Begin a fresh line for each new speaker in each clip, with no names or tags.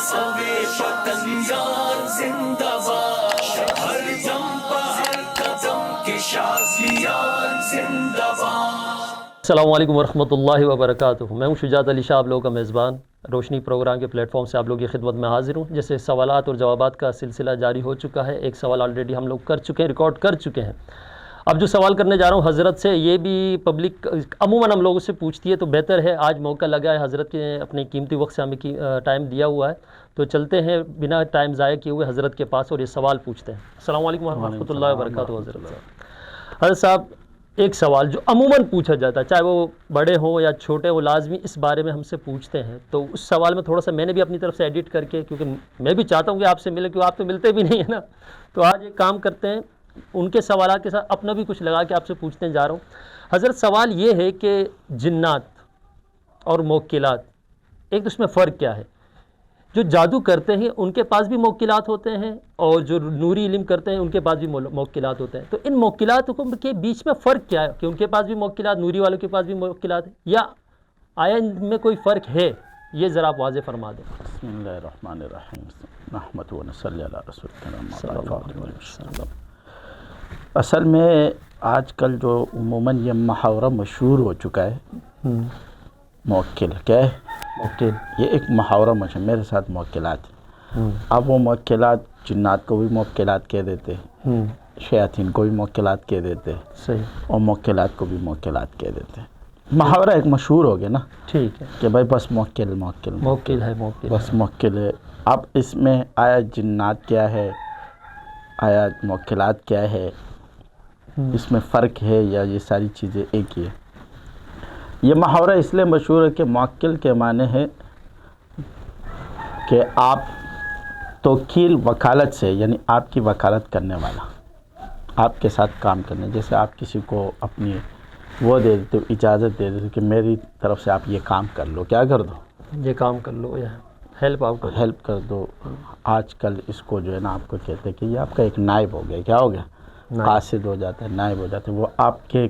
سوے پتنگان زندہ باد، ہر جمپ ہر قدم کے شازیان زندہ باد۔
السلام علیکم ورحمۃ اللہ وبرکاتہ۔ میں ہوں شجاعت علی شاہ، آپ لوگوں کا میزبان۔ روشنی پروگرام کے پلیٹ فارم سے آپ لوگوں کی خدمت میں حاضر ہوں۔ جیسے سوالات اور جوابات کا سلسلہ جاری ہو چکا ہے، ایک سوال آلریڈی ہم لوگ کر چکے ہیں، ریکارڈ کر چکے ہیں۔ اب جو سوال کرنے جا رہا ہوں حضرت سے، یہ بھی پبلک عموماً ہم لوگوں سے پوچھتی ہے، تو بہتر ہے آج موقع لگا ہے، حضرت کے اپنے قیمتی وقت سے ہمیں ٹائم دیا ہوا ہے، تو چلتے ہیں بنا ٹائم ضائع کیے ہوئے حضرت کے پاس اور یہ سوال پوچھتے ہیں۔ السلام علیکم ورحمۃ اللہ وبرکاتہ۔ حضرت صاحب، ایک سوال جو عموماً پوچھا جاتا ہے، چاہے وہ بڑے ہوں یا چھوٹے، وہ لازمی اس بارے میں ہم سے پوچھتے ہیں، تو اس سوال میں تھوڑا سا میں نے بھی اپنی طرف سے ایڈٹ کر کے، کیونکہ میں بھی چاہتا ہوں کہ آپ سے ملے، کیونکہ آپ تو ملتے بھی نہیں ہیں نا، تو آج ایک کام کرتے ہیں، ان کے سوالات کے ساتھ اپنا بھی کچھ لگا کے آپ سے پوچھتے جا رہا ہوں۔ حضرت سوال یہ ہے کہ جنات اور موکلات، ایک تو اس میں فرق کیا ہے؟ جو جادو کرتے ہیں ان کے پاس بھی موکلات ہوتے ہیں، اور جو نوری علم کرتے ہیں ان کے پاس بھی موکلات ہوتے ہیں، تو ان موکلات کے بیچ میں فرق کیا ہے کہ ان کے پاس بھی موکلات، نوری والوں کے پاس بھی موکلات ہیں، یا آیا ان میں کوئی فرق ہے؟ یہ ذرا آپ واضح فرما دیں۔
بسم اللہ الرحمن الرحیم، نحمد و نصلی علی رسول اللہ۔ اصل میں آج کل جو عموماً یہ محاورہ مشہور ہو چکا ہے، موکل کیا ہے؟ موکل، یہ ایک محاورہ مشہور، میرے ساتھ موکلات ہیں۔ اب وہ موکلات جنات کو بھی موکلات کہہ دیتے ہیں، شیاطین کو بھی موکلات کہہ دیتے ہیں، صحیح، اور موکلات کو بھی موکلات کہہ دیتے ہیں۔ محاورہ ایک مشہور ہو گیا نا، ٹھیک ہے، کہ بھائی بس موکل موکل موکل ہے، موکل بس موکل ہے۔ اب اس میں آیا جنات کیا ہے، آیا موکلات کیا ہے، اس میں فرق ہے یا یہ ساری چیزیں ایک ہی ہے؟ یہ محاورہ اس لیے مشہور ہے کہ موکل کے معنی ہے کہ آپ توکیل وکالت سے، یعنی آپ کی وکالت کرنے والا، آپ کے ساتھ کام کرنے، جیسے آپ کسی کو اپنی وہ دے دیتے ہو، اجازت دے دیتے ہو کہ میری طرف سے آپ یہ کام کر لو، کیا کر دو، یہ کام کر لو، یا ہیلپ کر دو۔ آج کل اس کو جو ہے نا آپ کو کہتے ہیں کہ یہ آپ کا ایک نائب ہو گیا، کیا ہو گیا، قاصد ہو جاتا ہے، نائب ہو جاتا ہے، وہ آپ کے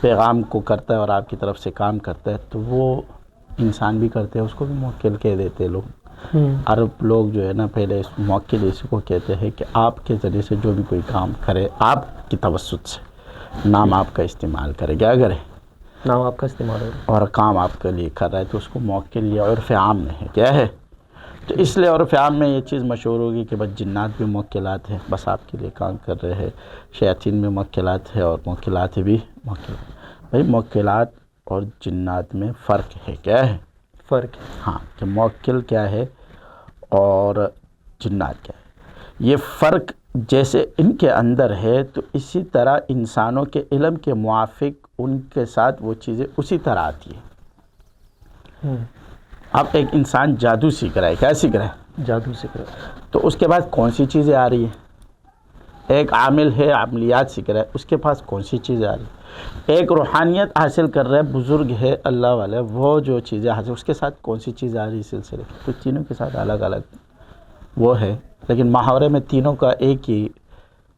پیغام کو کرتا ہے اور آپ کی طرف سے کام کرتا ہے، تو وہ انسان بھی کرتے ہیں، اس کو بھی موکل کہہ دیتے ہیں لوگ۔ عرب لوگ جو ہے نا پہلے موکل اسی کو کہتے ہیں کہ آپ کے ذریعے سے جو بھی کوئی کام کرے، آپ کی توسط سے نام آپ کا استعمال کرے، کیا کرے، نام آپ کا استعمال ہو، اور کام آپ کے لیے کر رہا ہے، تو اس کو موکل یا عرف عام میں ہے، کیا ہے؟ تو اس لیے عرف عام میں یہ چیز مشہور ہوگی کہ بس جنات بھی موکلات ہیں، بس آپ کے لیے کام کر رہے ہیں، شیاطین بھی موکلات ہے، اور موکلات بھی موکلات۔ بھائی موکلات اور جنات میں فرق ہے، کیا ہے فرق؟ ہاں، کہ موکل کیا ہے اور جنات کیا ہے، یہ فرق جیسے ان کے اندر ہے، تو اسی طرح انسانوں کے علم کے موافق ان کے ساتھ وہ چیزیں اسی طرح آتی ہیں۔ اب ایک انسان جادو سیکھ رہا ہے، کیا سیکھ رہا ہے، جادو سیکھ رہا ہے، تو اس کے پاس کون سی چیزیں آ رہی ہیں؟ ایک عامل ہے، عملیات سیکھ رہا ہے، اس کے پاس کون سی چیزیں آ رہی ہیں؟ ایک روحانیت حاصل کر رہا ہے، بزرگ ہے اللہ والے، وہ جو چیزیں حاصل، اس کے ساتھ کون سی چیزیں آ رہی ہے سلسلے، تو تینوں کے ساتھ الگ الگ وہ ہے، لیکن محاورے میں تینوں کا ایک ہی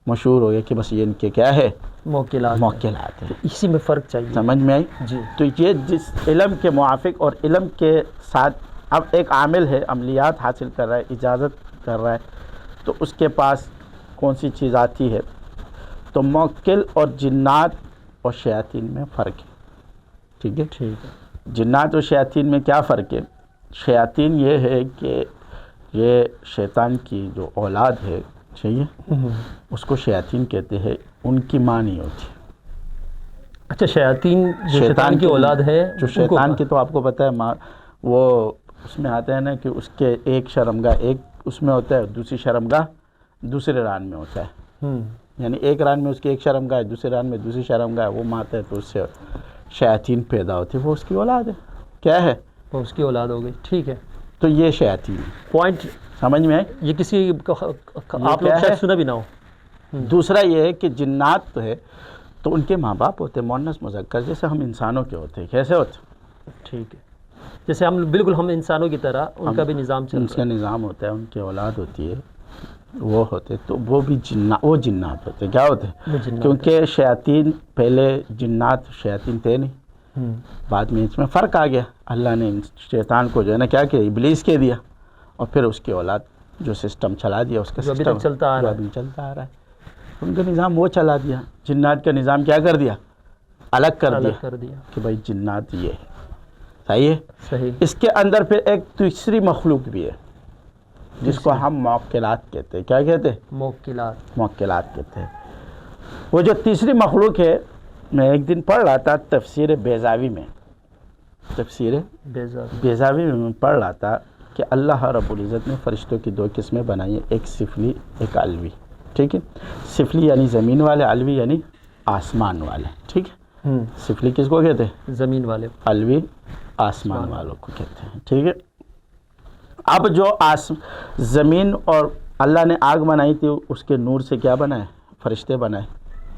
مشہور ہو گیا کہ بس یہ ان کے کیا ہے، موکلات ہیں۔ اسی میں فرق چاہیے، سمجھ میں آئی جی؟ تو یہ جس علم کے موافق اور علم کے ساتھ، اب ایک عامل ہے، عملیات حاصل کر رہا ہے، اجازت کر رہا ہے، تو اس کے پاس کون سی چیز آتی ہے، تو موکل اور جنات اور شیاطین میں فرق ہے، ٹھیک ہے؟ ٹھیک ہے۔ جنات اور شیاطین میں کیا فرق ہے؟ شیاطین یہ ہے کہ یہ شیطان کی جو اولاد ہے، چاہیے، اس کو شیاطین کہتے ہیں، ان کی ماں نہیں ہوتی۔ اچھا، شیاطین جو شیطان کی اولاد ہے، جو شیطان کی، تو آپ کو پتہ ہے ماں، وہ اس میں آتا ہے نا کہ اس کے ایک شرمگاہ ایک اس میں ہوتا ہے، دوسری شرمگاہ دوسرے ران میں ہوتا ہے، یعنی ایک ران میں اس کی ایک شرمگاہ ہے، دوسرے ران میں دوسری شرمگاہ ہے، وہ ماتا ہے تو اس سے شیاطین پیدا ہوتی ہے، وہ اس کی اولاد ہے، کیا ہے، وہ اس کی اولاد ہو گئی، ٹھیک ہے؟ تو یہ شیاطین پوائنٹ سمجھ میں آئے؟ یہ کسی آپ لوگ شاید سنا بھی نہ ہو۔ دوسرا یہ ہے کہ جنات تو ہے تو ان کے ماں باپ ہوتے ہیں، مؤنث مذکر، جیسے ہم انسانوں کے ہوتے ہیں، کیسے ہوتے؟ ٹھیک ہے، جیسے ہم بالکل ہم انسانوں کی طرح ان کا بھی نظام چلتا ہے، ان کا نظام ہوتا ہے، ان کی اولاد ہوتی ہے، وہ ہوتے، تو وہ بھی وہ جنات ہوتے ہیں، کیا ہوتے ہیں؟ کیونکہ شیاطین پہلے جنات شیاطین تھے نہیں، بعد میں اس میں فرق آ گیا، اللہ نے شیطان کو جو ہے نا کیا کیا، ابلیس کہہ دیا، اور پھر اس کی اولاد جو سسٹم چلا دیا اس کا
جو ابھی تک چلتا آ رہا ہے.
چلتا آ رہا ہے. ان کا نظام وہ چلا دیا. جنات کا نظام کیا کر دیا؟ الگ کر دیا کہ بھائی جنات یہ ہے. صحیح ہے.
صحیح.
اس کے اندر پھر ایک تیسری مخلوق بھی ہے جس کو ہم موکلات کہتے ہیں. کیا کہتے ہیں؟ موکلات کہتے ہیں. وہ جو تیسری مخلوق ہے، میں ایک دن پڑھ رہا تھا تفسیر بیضاوی میں میں پڑھ رہا تھا کہ اللہ رب العزت نے فرشتوں کی 2 قسمیں بنائی ہیں، ایک سفلی ایک علوی. ٹھیک ہے. سفلی یعنی زمین والے، علوی یعنی آسمان والے. ٹھیک ہے. سفلی کس کو کہتے ہیں؟
زمین والے.
علوی آسمان والوں کو کہتے ہیں. ٹھیک ہے. اب جو زمین اور اللہ نے آگ بنائی تھی اس کے نور سے کیا بنائے؟ فرشتے بنائے.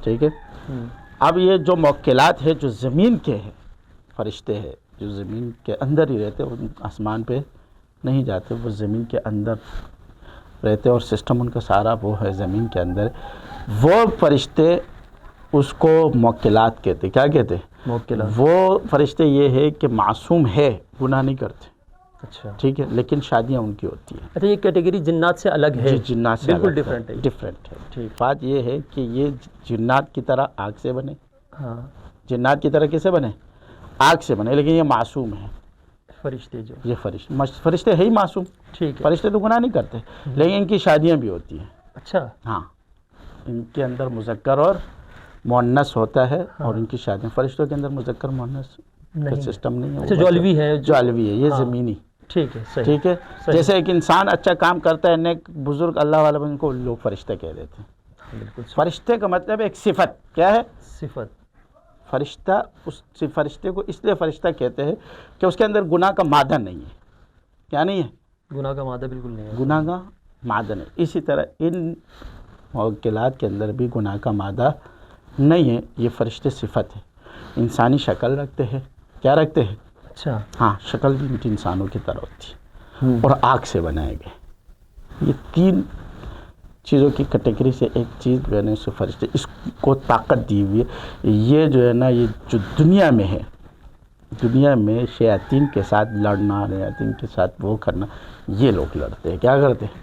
ٹھیک ہے. اب یہ جو موکلات ہے جو زمین کے ہیں، فرشتے ہیں جو زمین کے اندر ہی رہتے، وہ آسمان پہ نہیں جاتے، وہ زمین کے اندر رہتے اور سسٹم ان کا سارا وہ ہے زمین کے اندر. وہ فرشتے اس کو موکلات کہتے. کیا کہتے؟
موکلات.
وہ فرشتے یہ ہے کہ معصوم ہے، گناہ نہیں کرتے.
اچھا.
ٹھیک ہے. لیکن شادیاں ان کی ہوتی ہیں.
اچھا، یہ کیٹیگری جنات سے الگ ہے.
جنات سے
بالکل
الگ ڈفرینٹ ہے.
ٹھیک.
بات یہ ہے کہ یہ جنات کی طرح آگ سے بنے.
ہاں.
جنات کی طرح کیسے بنے؟ آگ سے بنے. لیکن یہ معصوم ہے.
فرشتے جو
یہ فرشتے ہے ہی معصوم.
ٹھیک ہے.
فرشتے تو گناہ نہیں کرتے، لیکن ان کی شادیاں بھی ہوتی ہیں.
اچھا.
ہاں. ان کے اندر مذکر اور مؤنث ہوتا ہے اور ان کی شادیاں. فرشتوں کے اندر مذکر مؤنث کا سسٹم نہیں ہے.
اچھا، جو علوی ہے.
جو علوی ہے یہ زمینی.
ٹھیک ہے. صحیح.
ٹھیک ہے. جیسے ایک انسان اچھا کام کرتا ہے، نیک بزرگ اللہ والا، ان کو لوگ فرشتے کہہ دیتے ہیں.
بالکل.
فرشتے کا مطلب ایک صفت. کیا ہے؟
صفت.
فرشتہ فرشتے کو اس لیے فرشتہ کہتے ہیں کہ اس کے اندر گناہ کا مادہ نہیں ہے. کیا نہیں ہے؟
گناہ کا مادہ بالکل نہیں ہے.
گناہ کا مادہ نہیں. اسی طرح ان موکلات کے اندر بھی گناہ کا مادہ نہیں ہے. یہ فرشتے صفت ہے. انسانی شکل رکھتے ہیں. کیا رکھتے ہیں؟
اچھا.
ہاں، شکل بھی انسانوں کی طرح ہوتی ہے اور آگ سے بنائے گئے. یہ 3 چیزوں کی کیٹیگری سے ایک چیز جو ہے نا اس فرشتے، اس کو طاقت دی ہوئی ہے. یہ جو ہے نا، یہ جو دنیا میں ہے، دنیا میں شیاطین کے ساتھ لڑنا، شیاطین کے ساتھ وہ کرنا، یہ لوگ لڑتے ہیں. کیا کرتے ہیں؟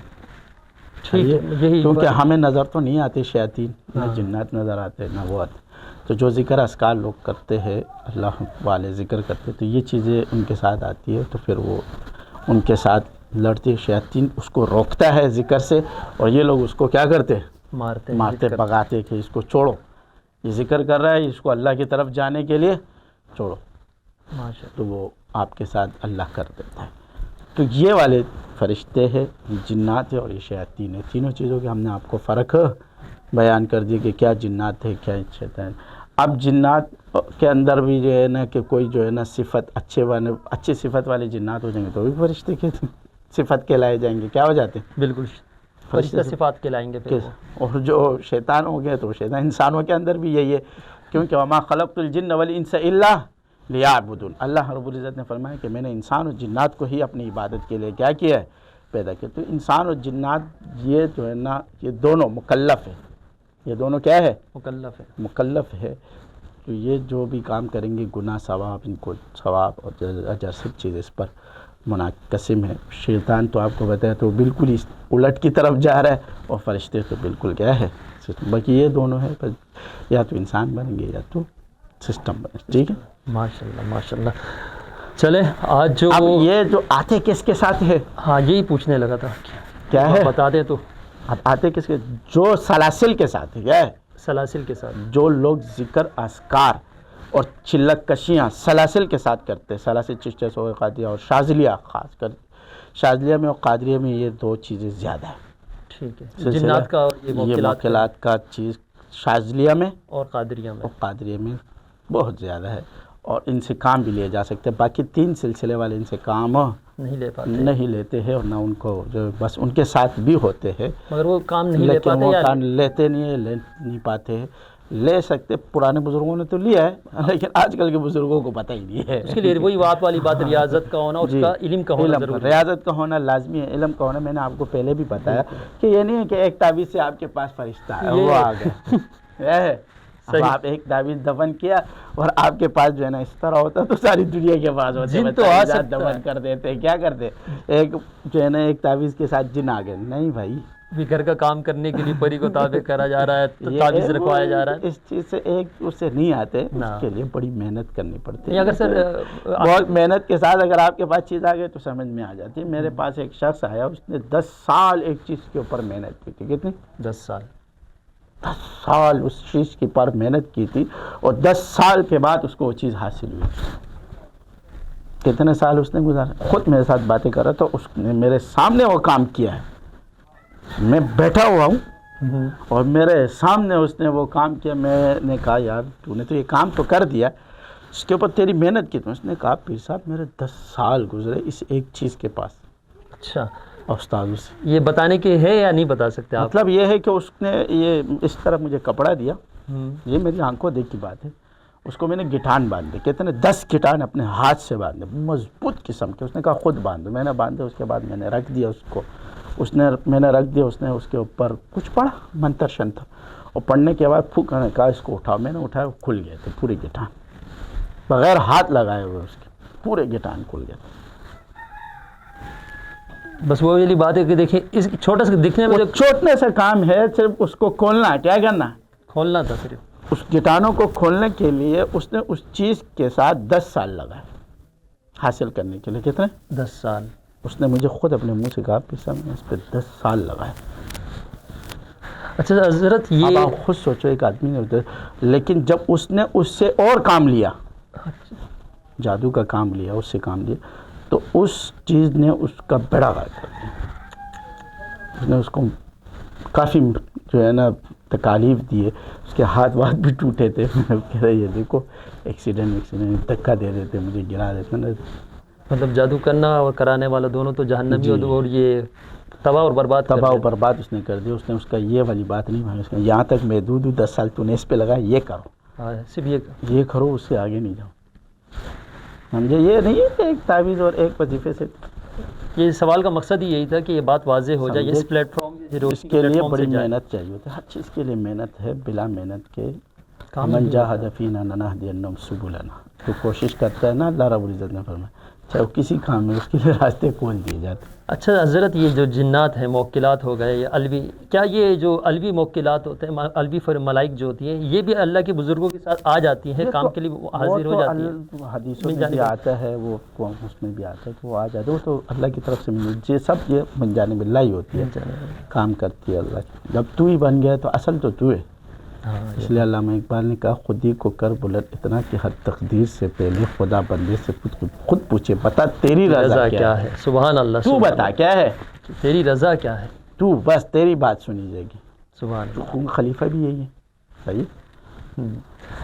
کیونکہ ہمیں نظر تو نہیں آتے شیاطین، نہ جنات نظر آتے نہ وہ آتے. تو جو ذکر اذکار لوگ کرتے ہیں، اللہ والے ذکر کرتے، تو یہ چیزیں ان کے ساتھ آتی ہے، تو پھر وہ ان کے ساتھ لڑتے. شیاطین اس کو روکتا ہے ذکر سے، اور یہ لوگ اس کو کیا کرتے؟ مارتے بھگاتے کہ اس کو چھوڑو، یہ ذکر کر رہا ہے، اس کو اللہ کی طرف جانے کے لیے چھوڑو. تو وہ آپ کے ساتھ اللہ کر دیتا ہے. تو یہ والے فرشتے ہیں، جنات ہے اور یہ شیاطین ہے. تینوں چیزوں کے ہم نے آپ کو فرق بیان کر دی کہ کیا جنات ہے کیا شیطان. اب جنات کے اندر بھی جو ہے نا کہ کوئی جو ہے نا صفت اچھی صفت والے جنات ہو جائیں گے تو بھی فرشتے کے صفت کہلائے جائیں گے. کیا ہو جاتے ہیں؟
بالکل فرشتہ صفات کہلائیں گے.
اور جو شیطان ہو گئے تو شیطان، انسانوں کے اندر بھی یہی ہے، کیونکہ وما خلقت الجن والانس الا لیعبدون. اللہ رب العزت نے فرمایا کہ میں نے انسان اور جنات کو ہی اپنی عبادت کے لیے کیا کیا ہے؟ پیدا کیا. تو انسان اور جنات یہ جو ہے نا، یہ دونوں مکلف ہے. یہ دونوں کیا ہے؟ مکلف ہے. تو یہ جو بھی کام کریں گے، گناہ ثواب، ان کو ثواب اور اجر سب چیز اس پر منقسم ہے. شیطان تو آپ کو بتایا تو بالکل اس الٹ کی طرف جا رہا ہے، اور فرشتے تو بالکل کیا ہے؟ باقی یہ دونوں ہے، یا تو انسان بنیں گے یا تو سسٹم بنے. ٹھیک ہے.
ماشاءاللہ ماشاءاللہ. چلے آج جو
اب یہ جو آتے کس کے ساتھ ہے؟
ہاں، یہی پوچھنے لگا تھا.
کیا ہے؟
بتا دیں تو.
اب آتے کس کے؟ جو سلاسل کے ساتھ ہے. کیا ہے؟
سلاسل کے ساتھ.
جو لوگ ذکر اذکار اور چلک کشیاں سلاسل کے ساتھ کرتے ہیں. سلاسل چشتیہ سوغ قادریہ اور شاذلیہ، خاص کر شاذلیہ میں اور قادریہ میں یہ 2 چیزیں زیادہ ہیں.
ٹھیک ہے. جنات کا اور یہ
موکلات کا چیز شاذلیہ میں
اور قادریہ میں
بہت زیادہ ہے، اور ان سے کام بھی لیے جا سکتے ہیں. باقی 3 سلسلے والے ان سے کام نہیں لیتے ہیں، اور نہ ان کو جو بس ان کے ساتھ بھی ہوتے ہیں
مگر وہ کام نہیں لے
لیکن
پاتے.
وہ کام لیتے نہیں ہیں، لے نہیں پاتے ہیں. لے سکتے، پرانے بزرگوں نے تو لیا ہے، لیکن آج کل کے بزرگوں کو پتہ ہی نہیں ہے.
اس کے لیے وہی والی بات، ریاضت کا ہونا، اس کا علم کا ہونا ضروری ہے.
ریاضت کا ہونا لازمی ہے، علم کا ہونا. میں نے آپ کو پہلے بھی بتایا کہ یہ نہیں ہے کہ ایک تعویذ سے آپ کے پاس فرشتہ ہے وہ آ گیا. اب آپ ایک تعویذ دفن کیا اور آپ کے پاس جو ہے نا اس طرح ہوتا تو ساری دنیا کے پاس ہوتے،
جن تو آ سکتا
دفن کر دیتے، کیا کرتے، ایک جو ہے نا ایک تعویذ کے ساتھ جن آ گئے، نہیں بھائی،
بھی گھر کا کام کرنے کے لیے پری کو تابع کرا جا رہا ہے، تعویذ رکھوایا جا رہا ہے.
اس چیز سے ایک اس سے نہیں آتے، اس کے لیے بڑی محنت کرنی پڑتی ہے.
اگر سر
بہت محنت کے ساتھ اگر آپ کے پاس چیز آ گئی تو سمجھ میں آ جاتی ہے. میرے پاس ایک شخص آیا، اس نے 10 سال ایک چیز کے اوپر محنت کی تھی. کتنی؟
10 سال.
10 سال اس چیز کے اوپر محنت کی تھی اور 10 سال کے بعد اس کو وہ چیز حاصل ہوئی. کتنے سال اس نے گزارا، خود میرے ساتھ باتیں کر رہا تھا، اس نے میرے سامنے وہ کام کیا ہے، میں بیٹھا ہوا ہوں اور میرے سامنے اس نے وہ کام کیا. میں نے کہا یار تو نے تو یہ کام تو کر دیا، اس کے اوپر تیری محنت کتنی؟ اس نے کہا پیر صاحب میرے 10 سال گزرے اس ایک چیز کے پاس.
اچھا،
استاذوں سے.
یہ بتانے کے ہے یا نہیں بتا سکتے آپ؟
مطلب یہ ہے کہ اس نے یہ اس طرح مجھے کپڑا دیا، یہ میری آنکھوں دیکھ کی بات ہے. اس کو میں نے گٹھان باندھے، کہتے ہیں 10 گٹھان اپنے ہاتھ سے باندھے، مضبوط قسم کے. اس نے کہا خود باندھو. میں نے باندھے، اس کے بعد میں نے رکھ دیا اس کو. میں نے رکھ دیا، اس نے اس کے اوپر کچھ پڑھا، منتر شنتر، اور پڑھنے کے بعد پھوک نے کہا اس کو اٹھاؤ. میں نے اٹھایا، کھل گئے تھے پورے گٹھان، بغیر ہاتھ لگائے ہوئے اس کے پورے گٹھان کھل گئے.
بس وہ والی بات ہے کہ دیکھیں اس چھوٹا سا دکھنے میں
چھوٹنے سے کام ہے، صرف اس کو کھولنا ہے. کیا کرنا ہے؟
کھولنا تھا صرف. اس
گٹانوں کو کھولنے کے لیے اس نے اس چیز کے ساتھ 10 سال لگائے حاصل کرنے کے لیے. کتنے؟
10 سال. اس
نے مجھے خود اپنے منہ سے کہا کہ میں اس پہ 10 سال لگائے.
اچھا حضرت، یہ
آپ خود سوچو، ایک آدمی نے، لیکن جب اس نے اس سے اور کام لیا، جادو کا کام لیا، اس سے کام لیا، تو اس چیز نے اس کا بیڑا غرق کر دیا. اس نے اس کو کافی جو ہے نا تکالیف دیے، اس کے ہاتھ بھی ٹوٹے تھے. کہہ رہے یہ دیکھو ایکسیڈنٹ دھکا دے دیتے، مجھے گرا دیتے.
مطلب جادو کرنا اور کرانے والا دونوں تو جہنمی اور یہ تباہ اور برباد
اس نے کر دیا. اس نے اس کا یہ والی بات نہیں مانی. اس نے یہاں تک میں 10 سال تو نے اس پہ لگایا، یہ کرو،
صرف
یہ کرو، اس سے آگے نہیں جاؤ. سمجھے؟ یہ نہیں ہے کہ ایک تعویذ اور ایک وظیفے سے.
یہ سوال کا مقصد ہی یہی تھا کہ یہ بات واضح ہو جائے. اس پلیٹ فارم
اس کے لیے بڑی محنت چاہیے ہوتی ہے. ہر چیز کے لیے محنت ہے. بلا محنت کے من جاہد فینا لنہدینہم سبلنا. تو کوشش کرتا ہے نا، اللہ رب العزت نے فرمایا چاہے وہ کسی کام میں، اس کے لیے راستے کھول دیے جاتے.
اچھا حضرت، یہ جو جنات ہیں، موکلات ہو گئے، یہ الوی، کیا یہ جو الوی موکلات ہوتے ہیں، الوی ملائک جو ہوتی ہیں، یہ بھی اللہ کے بزرگوں کے ساتھ آ جاتی ہیں کام کے لیے، حاضر ہو جاتی ہیں؟
حدیثوں میں بھی آتا ہے، وہ اس میں بھی آتا ہے کہ وہ آ جاتے ہیں. وہ تو اللہ کی طرف سے یہ سب یہ من جانب اللہ ہی ہوتی ہے، کام کرتی ہے اللہ کی. جب تو ہی بن گیا تو اصل تو تو ہے. اس لیے علامہ اقبال نے کہا خود ہی کو کر بلند اتنا کہ ہر تقدیر سے پہلے خدا بندے سے خود پوچھے بتا تیری رضا کیا ہے.
سبحان اللہ.
تو بتا کیا ہے
تیری رضا کیا ہے،
تو بس تیری بات سنی جائے گی.
سبحان اللہ.
خلیفہ بھی یہی ہے. صحیح،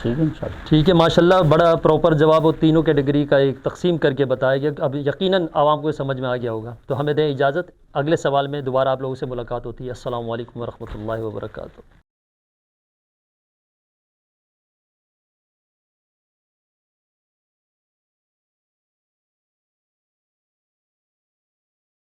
ٹھیک ہے انشاءاللہ.
ٹھیک ہے، ماشاءاللہ بڑا پراپر جواب، اور تینوں کیٹیگری کا ایک تقسیم کر کے بتایا گیا. اب یقیناً عوام کو سمجھ میں آ گیا ہوگا. تو ہمیں دیں اجازت، اگلے سوال میں دوبارہ آپ لوگوں سے ملاقات ہوتی ہے. السلام علیکم ورحمۃ اللہ وبرکاتہ.